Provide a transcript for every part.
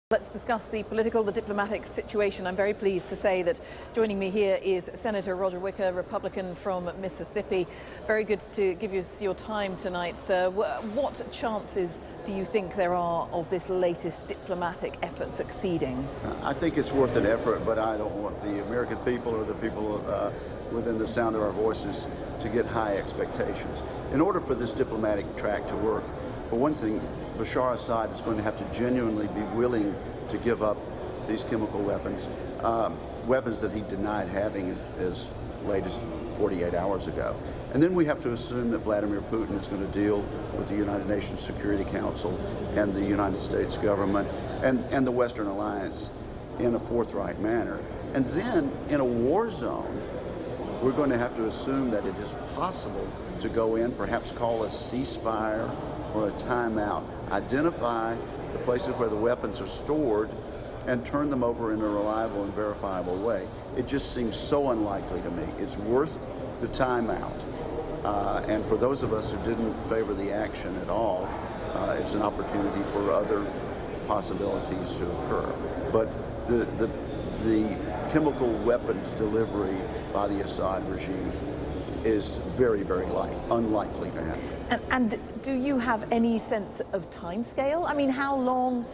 Let's discuss the political, the diplomatic situation. I'm very pleased to say that joining me here is Senator Roger Wicker, Republican from Mississippi. Very good to give us your time tonight, sir. What chances do you think there are of this latest diplomatic effort succeeding? I think it's worth an effort, but I don't want the American people or the people within the sound of our voices to get high expectations. In order for this diplomatic track to work, for one thing, Bashar Assad is going to have to genuinely be willing to give up these chemical weapons, weapons that he denied having as late as 48 hours ago. And then we have to assume that Vladimir Putin is going to deal with the United Nations Security Council and the United States government and the Western Alliance in a forthright manner. And then in a war zone, we're going to have to assume that it is possible to go in, perhaps call a ceasefire or a timeout, identify the places where the weapons are stored, and turn them over in a reliable and verifiable way. It just seems so unlikely to me. It's worth the timeout. And for those of us who didn't favor the action at all, it's an opportunity for other possibilities to occur. But the chemical weapons delivery by the Assad regime is very, very unlikely to happen. And do you have any sense of timescale? I mean, how long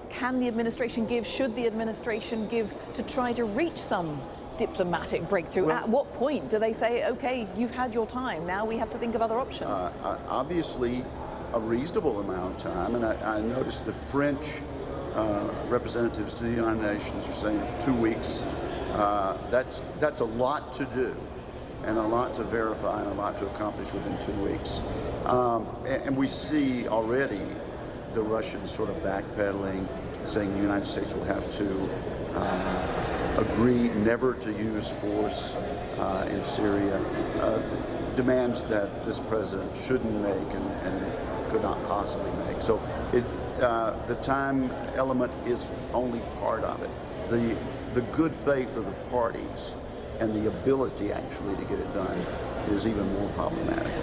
can the administration give, should the administration give, to try to reach some diplomatic breakthrough? Well, at what point do they say, okay, you've had your time, now we have to think of other options? Obviously, a reasonable amount of time, and I noticed the French representatives to the United Nations are saying 2 weeks. That's a lot to do, and a lot to verify, and a lot to accomplish within 2 weeks. And we see already the Russians sort of backpedaling, saying the United States will have to agree never to use force in Syria, demands that this president shouldn't make and could not possibly make. So the time element is only part of it. The good faith of the parties and the ability actually to get it done is even more problematic.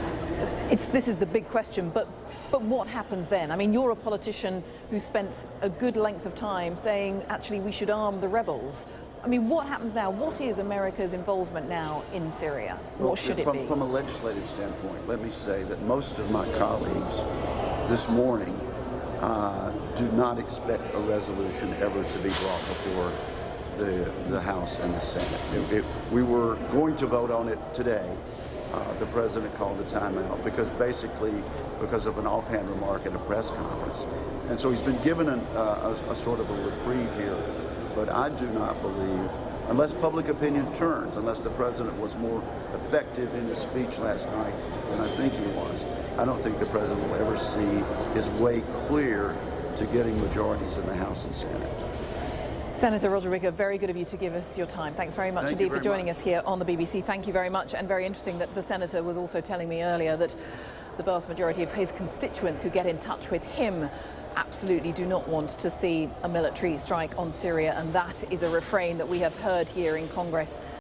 This is the big question, but what happens then? I mean, you're a politician who spent a good length of time saying, actually, we should arm the rebels. I mean, what happens now? What is America's involvement now in Syria? What should it be? From a legislative standpoint, let me say that most of my colleagues this morning do not expect a resolution ever to be brought before the House and the Senate. We were going to vote on it today. The president called the timeout because of an offhand remark at a press conference. And so he's been given a sort of a reprieve here. But I do not believe, unless public opinion turns, unless the president was more effective in his speech last night than I think he was, I don't think the president will ever see his way clear to getting majorities in the House and Senate. Senator Roger Wicker, very good of you to give us your time. Thanks very much indeed for joining us here on the BBC. Thank you very much, and very interesting that the Senator was also telling me earlier that the vast majority of his constituents who get in touch with him absolutely do not want to see a military strike on Syria, and that is a refrain that we have heard here in Congress.